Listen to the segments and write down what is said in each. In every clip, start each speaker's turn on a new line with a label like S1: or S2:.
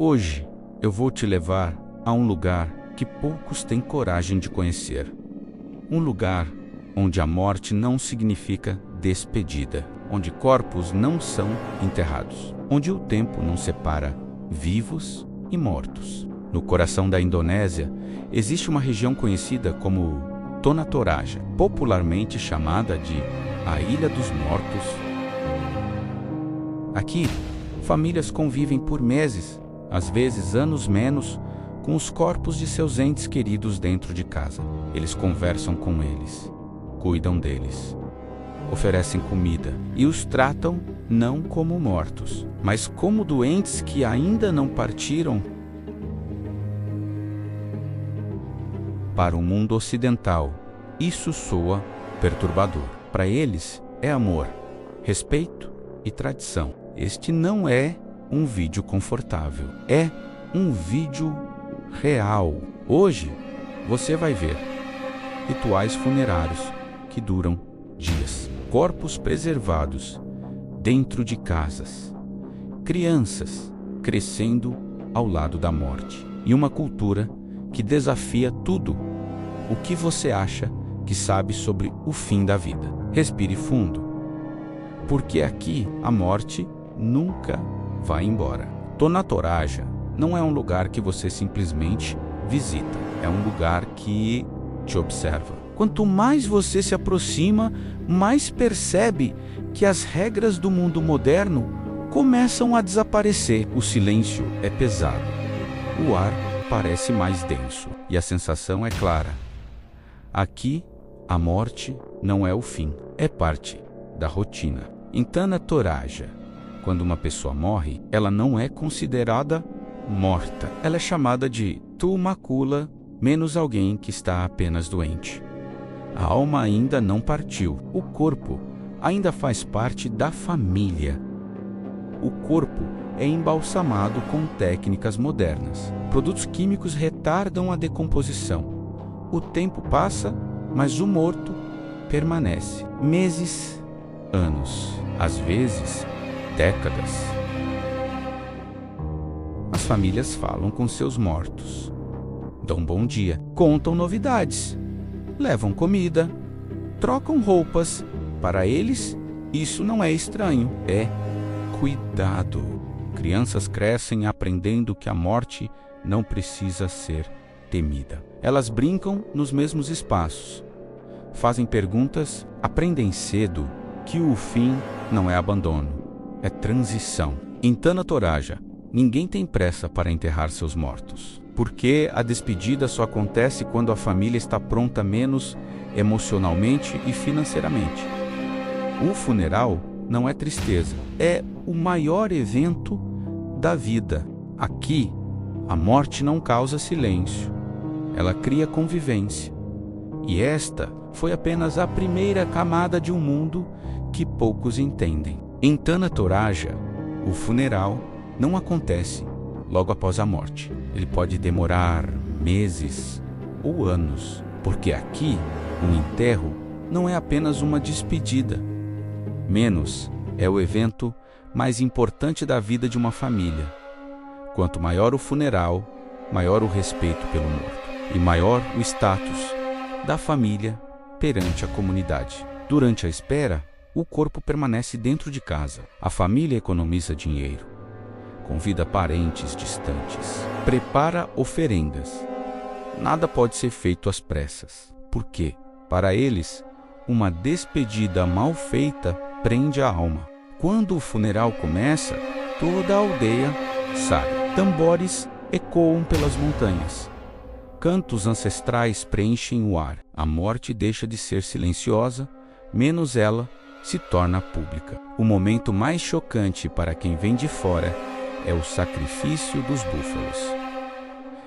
S1: Hoje eu vou te levar a um lugar que poucos têm coragem de conhecer. Um lugar onde a morte não significa despedida, onde corpos não são enterrados, onde o tempo não separa vivos e mortos. No coração da Indonésia, existe uma região conhecida como Tanah Toraja, popularmente chamada de a Ilha dos Mortos. Aqui, famílias convivem por meses, às vezes anos menos, com os corpos de seus entes queridos dentro de casa. Eles conversam com eles, cuidam deles, oferecem comida e os tratam não como mortos, mas como doentes que ainda não partiram. Para o mundo ocidental, isso soa perturbador. Para eles, é amor, respeito e tradição. Este não é um vídeo confortável, é um vídeo real. Hoje, você vai ver rituais funerários que duram dias, corpos preservados dentro de casas, crianças crescendo ao lado da morte e uma cultura que desafia tudo o que você acha que sabe sobre o fim da vida. Respire fundo, porque aqui a morte nunca vai embora. Tanah Toraja não é um lugar que você simplesmente visita, é um lugar que te observa. Quanto mais você se aproxima, mais percebe que as regras do mundo moderno começam a desaparecer. O silêncio é pesado, o ar parece mais denso e a sensação é clara. Aqui, a morte não é o fim, é parte da rotina. Em Tanah Toraja, quando uma pessoa morre, ela não é considerada morta. Ela é chamada de Tumakula, menos alguém que está apenas doente. A alma ainda não partiu. O corpo ainda faz parte da família. O corpo é embalsamado com técnicas modernas. Produtos químicos retardam a decomposição. O tempo passa, mas o morto permanece. Meses, anos, às vezes décadas. As famílias falam com seus mortos, dão bom dia, contam novidades, levam comida, trocam roupas. Para eles, isso não é estranho, é cuidado. Crianças crescem aprendendo que a morte não precisa ser temida. Elas brincam nos mesmos espaços, fazem perguntas, aprendem cedo que o fim não é abandono, é transição. Em Tanah Toraja, ninguém tem pressa para enterrar seus mortos, porque a despedida só acontece quando a família está pronta, menos emocionalmente e financeiramente. O funeral não é tristeza, é o maior evento da vida. Aqui, a morte não causa silêncio, ela cria convivência. E esta foi apenas a primeira camada de um mundo que poucos entendem. Em Tanah Toraja, o funeral não acontece logo após a morte. Ele pode demorar meses ou anos, porque aqui um enterro não é apenas uma despedida. Menos é o evento mais importante da vida de uma família. Quanto maior o funeral, maior o respeito pelo morto e maior o status da família perante a comunidade. Durante a espera, o corpo permanece dentro de casa. A família economiza dinheiro, convida parentes distantes, prepara oferendas. Nada pode ser feito às pressas. Por quê? Para eles, uma despedida mal feita prende a alma. Quando o funeral começa, toda a aldeia sai. Tambores ecoam pelas montanhas. Cantos ancestrais preenchem o ar. A morte deixa de ser silenciosa, menos ela se torna pública. O momento mais chocante para quem vem de fora é o sacrifício dos búfalos.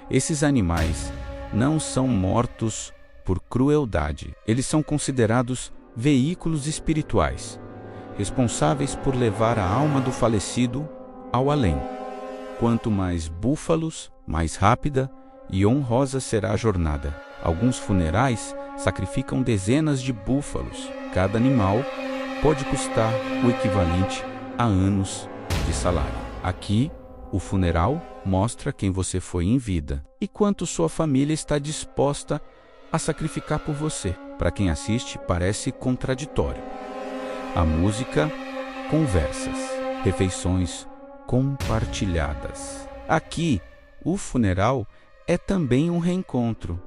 S1: Esses animais não são mortos por crueldade. Eles são considerados veículos espirituais, responsáveis por levar a alma do falecido ao além. Quanto mais búfalos, mais rápida e honrosa será a jornada. Alguns funerais sacrificam dezenas de búfalos. Cada animal pode custar o equivalente a anos de salário. Aqui, o funeral mostra quem você foi em vida e quanto sua família está disposta a sacrificar por você. Para quem assiste, parece contraditório. A música, conversas, refeições compartilhadas. Aqui, o funeral é também um reencontro.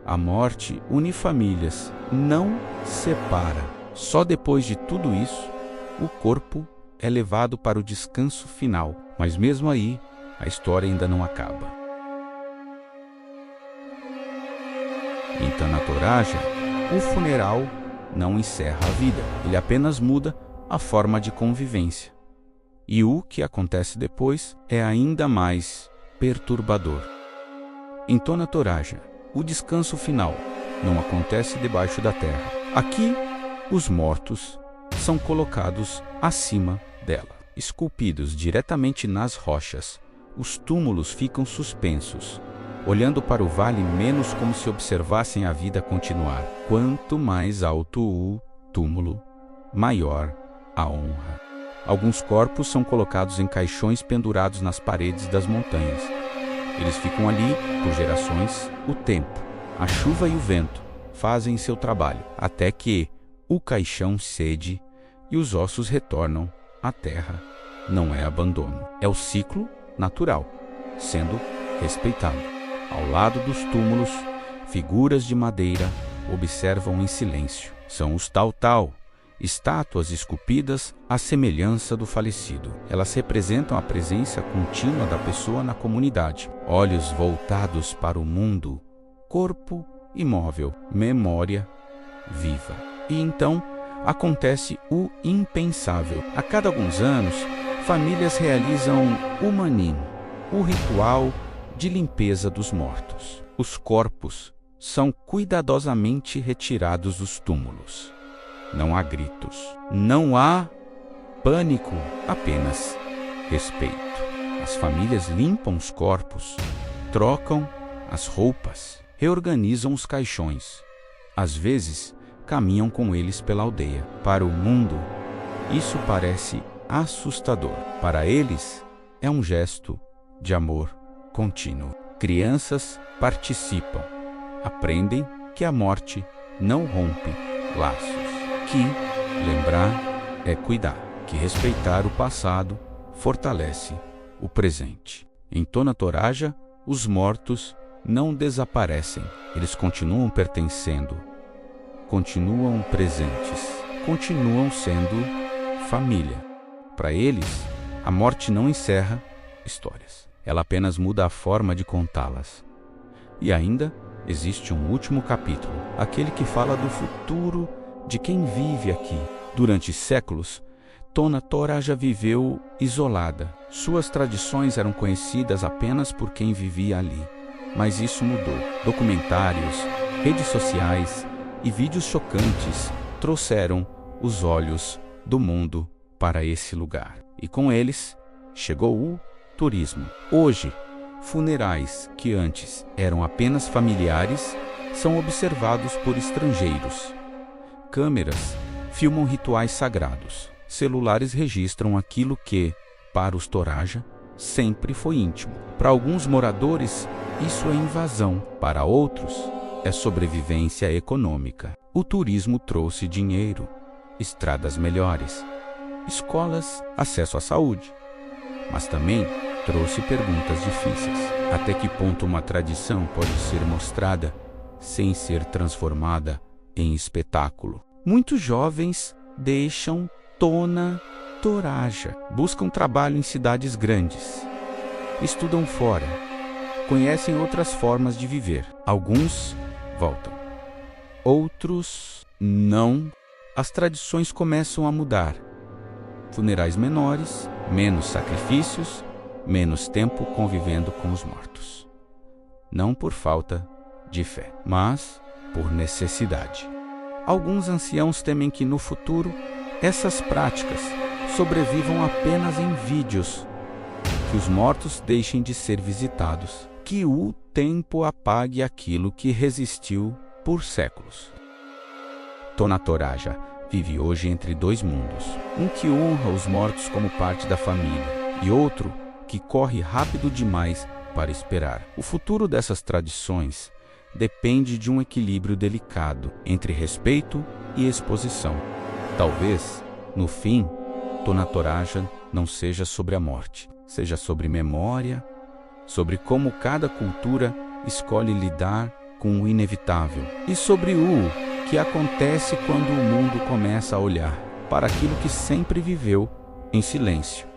S1: A morte une famílias, não separa. Só depois de tudo isso, o corpo é levado para o descanso final. Mas mesmo aí, a história ainda não acaba. Em Tanatoraja, o funeral não encerra a vida, ele apenas muda a forma de convivência. E o que acontece depois é ainda mais perturbador. Em Tanatoraja, o descanso final não acontece debaixo da terra. Aqui, os mortos são colocados acima dela. Esculpidos diretamente nas rochas, os túmulos ficam suspensos, olhando para o vale menos como se observassem a vida continuar. Quanto mais alto o túmulo, maior a honra. Alguns corpos são colocados em caixões pendurados nas paredes das montanhas. Eles ficam ali por gerações. O tempo, a chuva e o vento fazem seu trabalho, até que o caixão cede e os ossos retornam à terra. Não é abandono, é o ciclo natural, sendo respeitado. Ao lado dos túmulos, figuras de madeira observam em silêncio. São os Taotao, estátuas esculpidas à semelhança do falecido. Elas representam a presença contínua da pessoa na comunidade. Olhos voltados para o mundo, corpo imóvel, memória viva. E então acontece o impensável. A cada alguns anos, famílias realizam o manin, o ritual de limpeza dos mortos. Os corpos são cuidadosamente retirados dos túmulos. Não há gritos, não há pânico, apenas respeito. As famílias limpam os corpos, trocam as roupas, reorganizam os caixões. Às vezes, caminham com eles pela aldeia. Para o mundo, isso parece assustador. Para eles, é um gesto de amor contínuo. Crianças participam, aprendem que a morte não rompe laços, que lembrar é cuidar, que respeitar o passado fortalece o presente. Em Tanatoraja, os mortos não desaparecem, eles continuam pertencendo, continuam presentes, continuam sendo família. Para eles, a morte não encerra histórias. Ela apenas muda a forma de contá-las. E ainda existe um último capítulo, aquele que fala do futuro de quem vive aqui. Durante séculos, Tanatoraja viveu isolada. Suas tradições eram conhecidas apenas por quem vivia ali. Mas isso mudou. Documentários, redes sociais e vídeos chocantes trouxeram os olhos do mundo para esse lugar. E com eles chegou o turismo. Hoje, funerais que antes eram apenas familiares são observados por estrangeiros. Câmeras filmam rituais sagrados. Celulares registram aquilo que, para os Toraja, sempre foi íntimo. Para alguns moradores, isso é invasão. Para outros, é sobrevivência econômica. O turismo trouxe dinheiro, estradas melhores, escolas, acesso à saúde. Mas também trouxe perguntas difíceis. Até que ponto uma tradição pode ser mostrada sem ser transformada em espetáculo? Muitos jovens deixam Tanatoraja, buscam trabalho em cidades grandes, estudam fora, conhecem outras formas de viver. Alguns voltam, outros não. As tradições começam a mudar. Funerais menores, menos sacrifícios, menos tempo convivendo com os mortos. Não por falta de fé, mas por necessidade. Alguns anciãos temem que no futuro essas práticas sobrevivam apenas em vídeos, que os mortos deixem de ser visitados, que o tempo apague aquilo que resistiu por séculos. Tanatoraja vive hoje entre dois mundos, um que honra os mortos como parte da família e outro que corre rápido demais para esperar. O futuro dessas tradições depende de um equilíbrio delicado entre respeito e exposição. Talvez, no fim, Tona Toraja não seja sobre a morte, seja sobre memória, sobre como cada cultura escolhe lidar com o inevitável e sobre o que acontece quando o mundo começa a olhar para aquilo que sempre viveu em silêncio.